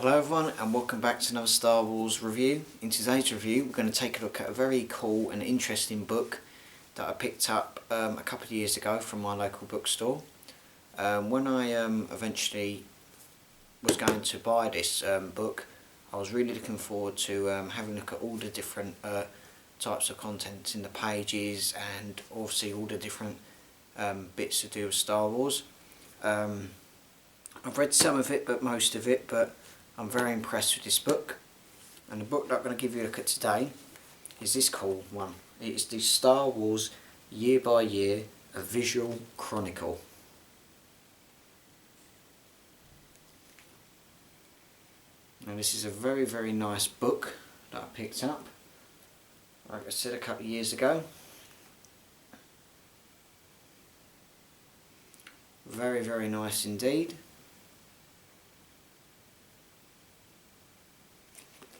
Hello everyone and welcome back to another Star Wars review. In today's review we're going to take a look at a very cool and interesting book that I picked up a couple of years ago from my local bookstore. When I eventually was going to buy this book, I was really looking forward to having a look at all the different types of content in the pages and obviously all the different bits to do with Star Wars. I've read some of it, but most of it, but I'm very impressed with this book. And the book that I'm going to give you a look at today is this cool one. It's the Star Wars Year by Year, a Visual Chronicle. And this is a very, very nice book that I picked up, like I said, a couple of years ago. Very, very nice indeed.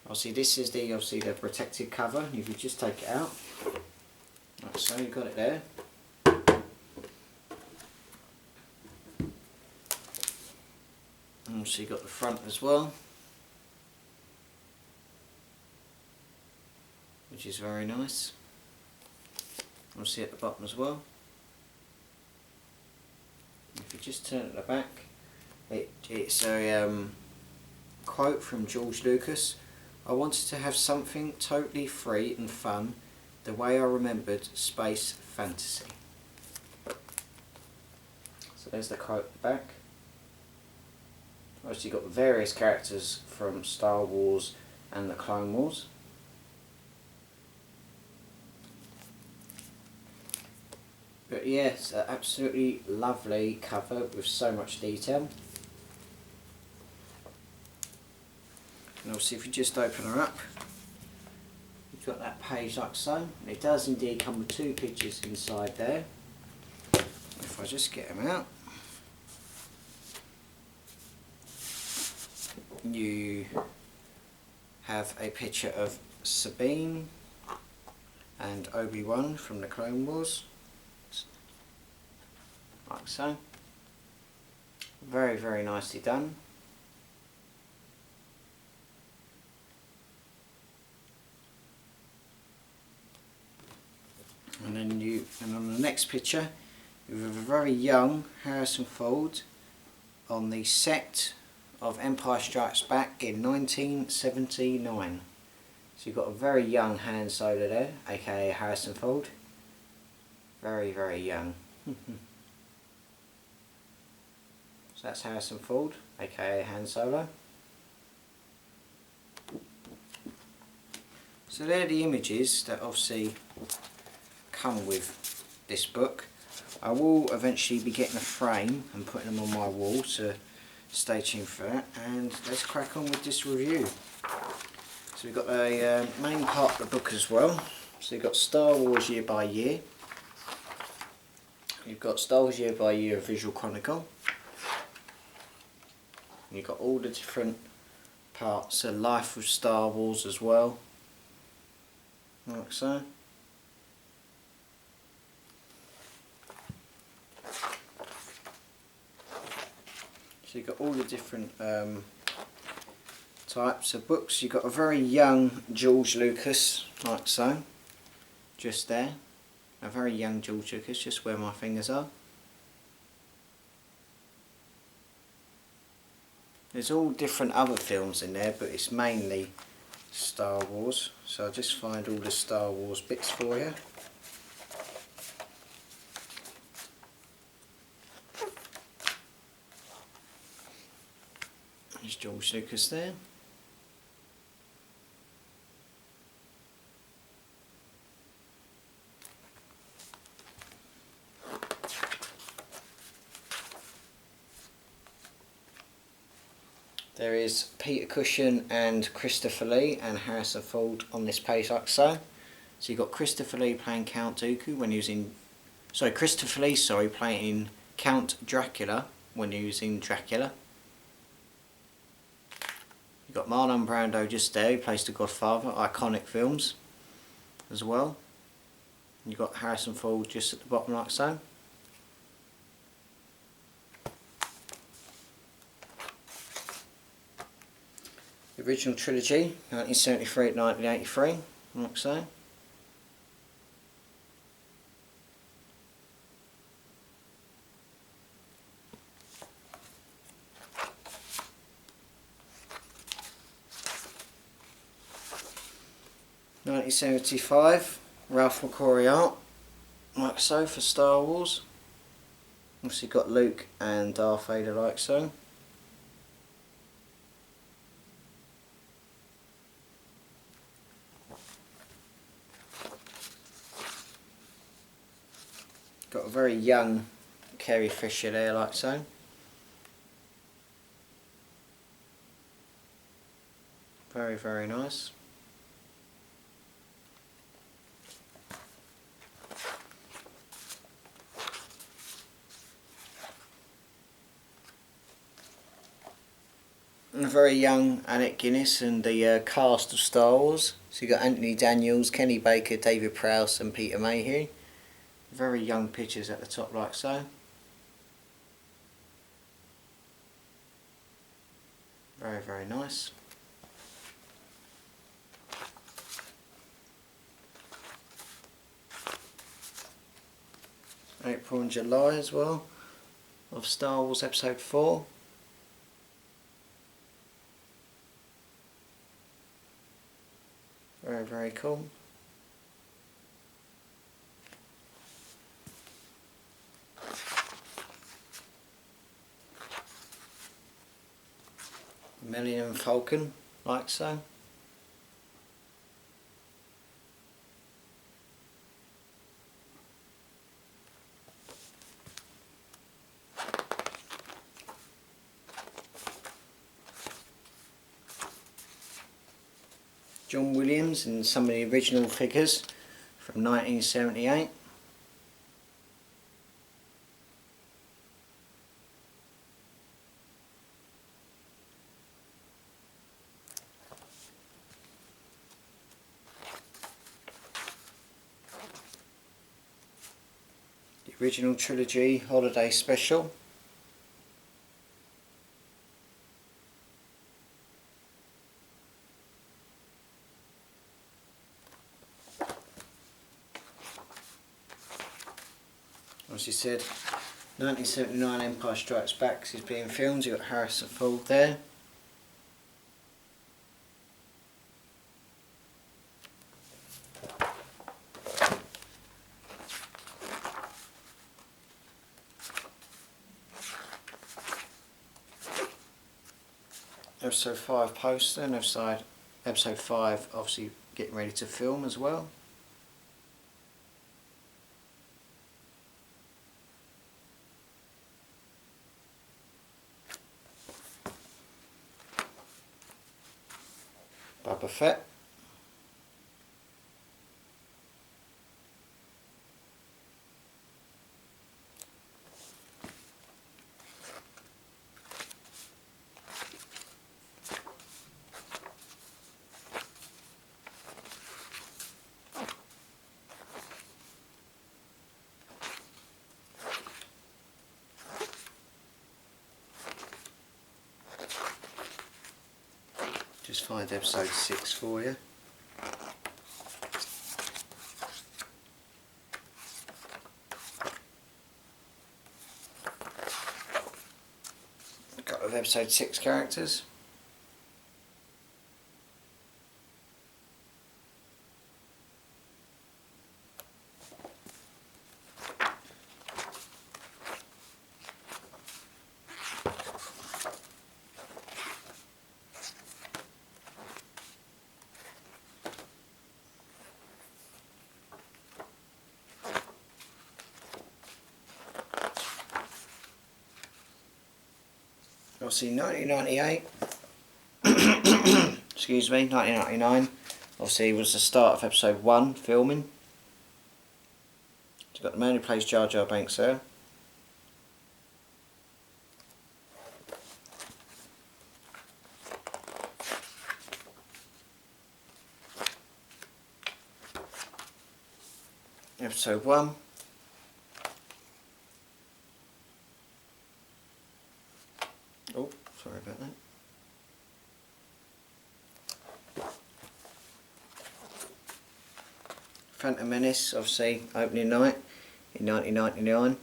Obviously this is the protected cover. If you just take it out, like so, you've got it there. And also you've got the front as well, which is very nice. Obviously at the bottom as well. If you just turn it at the back, it's a quote from George Lucas. "I wanted to have something totally free and fun, the way I remembered space fantasy." So there's the quote at the back. Obviously you've got various characters from Star Wars and the Clone Wars. But yes, an absolutely lovely cover with so much detail. And obviously if you just open her up, you've got that page like so. And it does indeed come with two pictures inside there. If I just get them out, you have a picture of Sabine and Obi-Wan from the Clone Wars, like so. Very, very nicely done. And on the next picture, you have a very young Harrison Ford on the set of Empire Strikes Back in 1979. So you've got a very young Han Solo there, aka Harrison Ford. Very, very young. So that's Harrison Ford, aka Han Solo. So they're the images that obviously come with this book. I will eventually be getting a frame and putting them on my wall, so stay tuned for that. And let's crack on with this review. So we've got a main part of the book as well. So you've got Star Wars Year by Year. You've got Star Wars Year by Year, a Visual Chronicle. And you've got all the different parts of life of Star Wars as well, like so. So you've got all the different types of books. You've got a very young George Lucas, like so, just there. A very young George Lucas, just where my fingers are. There's all different other films in there, but it's mainly Star Wars. So I'll just find all the Star Wars bits for you. There's George Lucas there. There is Peter Cushing and Christopher Lee and Harrison Ford on this page like so. So you've got Christopher Lee playing Count Dooku when he was in... Christopher Lee, playing Count Dracula when he was in Dracula. You've got Marlon Brando just there, he plays the Godfather, iconic films as well. You've got Harrison Ford just at the bottom like so. The original trilogy, 1973 to 1983, like so. (1975), Ralph McQuarrie art, like so, for Star Wars. Obviously got Luke and Darth Vader, like so. Got a very young Carrie Fisher there, like so. Very, very nice. And a very young Alec Guinness and the cast of Star Wars. So you got Anthony Daniels, Kenny Baker, David Prowse and Peter Mayhew. Very young pictures at the top, like so. Very, very nice. April and July as well of Star Wars Episode 4. Very, very cool. Millennium Falcon, like so. John Williams and some of the original figures from 1978. The original trilogy holiday special. As you said, 1979 Empire Strikes Back is being filmed. You've got Harrison Ford there. Episode 5 poster and episode 5 obviously getting ready to film as well. Boba Fett. Just find episode 6 for you. A couple of episode 6 characters. Obviously 1998, excuse me, 1999, obviously was the start of episode 1 filming. So you've got the man who plays Jar Jar Binks there. Episode 1. Oh, sorry about that. Phantom Menace, obviously opening night in 1999.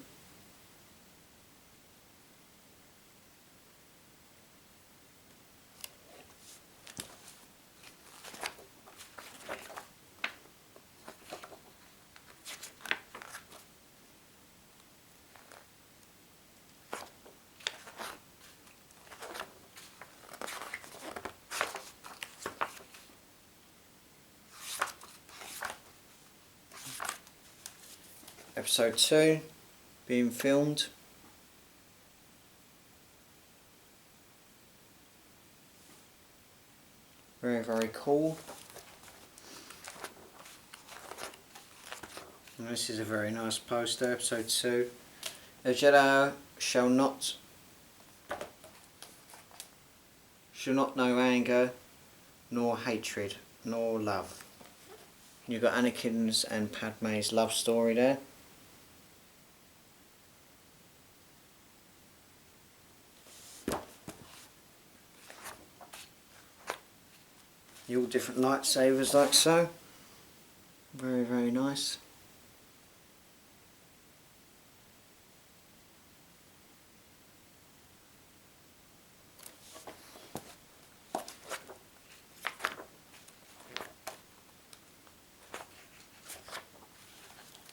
Episode 2 being filmed. Very, very cool. And this is a very nice poster, episode 2. A Jedi shall not know anger, nor hatred, nor love. You've got Anakin's and Padme's love story there. All different lightsabers like so. Very, very nice.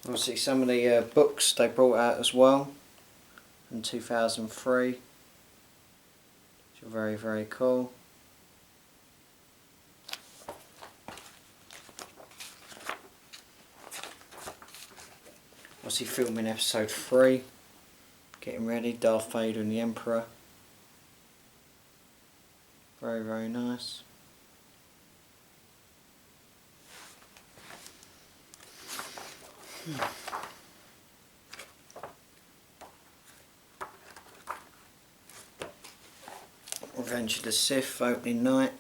Obviously some of the books they brought out as well in 2003, which are very, very cool. Obviously filming episode 3, getting ready, Darth Vader and the Emperor. Very, very nice. Revenge of the Sith opening night.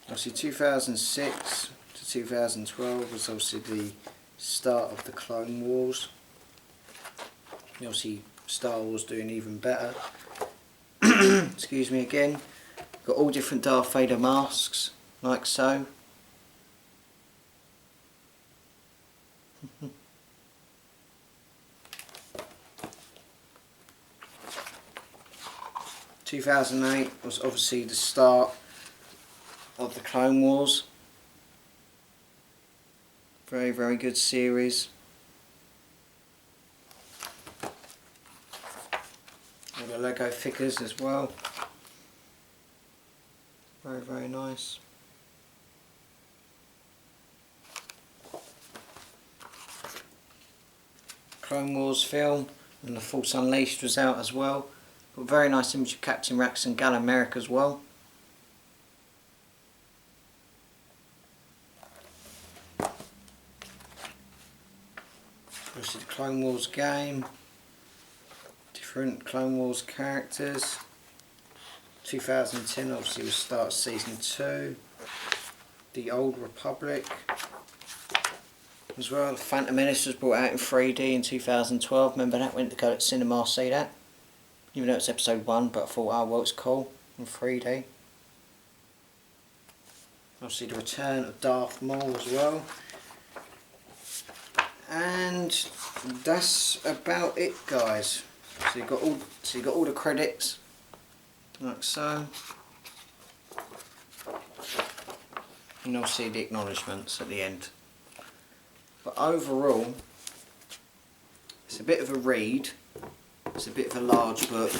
Obviously 2006 to 2012 was obviously the start of the Clone Wars. Obviously Star Wars doing even better. Excuse me again. Got all different Darth Vader masks, like so. (2008) was obviously the start of the Clone Wars. Very, very good series. All the Lego figures as well. Very, very nice. Clone Wars film and The Force Unleashed was out as well. Got a very nice image of Captain Rex and Galen Merrick as well. Obviously the Clone Wars game. Different Clone Wars characters. 2010 obviously was start of season 2. The Old Republic as well. The Phantom Menace was brought out in 3D in 2012. Remember that? Went to go to cinema to see that. Even though it's episode 1, but I thought, oh well, it's cool in 3D. Obviously the return of Darth Maul as well. And that's about it, guys. So you got all the credits. Like so, and obviously the acknowledgements at the end. But overall, it's a bit of a read, it's a bit of a large book,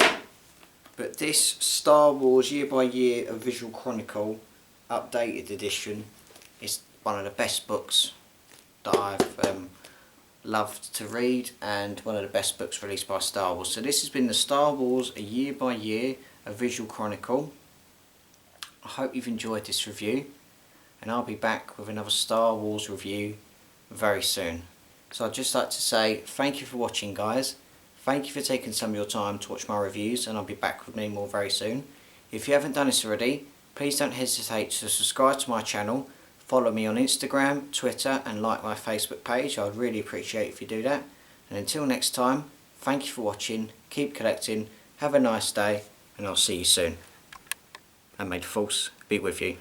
but this Star Wars Year by Year, A Visual Chronicle updated edition is one of the best books that I've loved to read, and one of the best books released by Star Wars. So this has been the Star Wars A Year by Year, A Visual Chronicle. I hope you've enjoyed this review, and I'll be back with another Star Wars review very soon. So I'd just like to say thank you for watching, guys. Thank you for taking some of your time to watch my reviews, and I'll be back with many more very soon. If you haven't done this already, please don't hesitate to subscribe to my channel, follow me on Instagram, Twitter, and like my Facebook page. I'd really appreciate if you do that. And until next time, thank you for watching, keep collecting, have a nice day, and I'll see you soon. And may the Force be with you.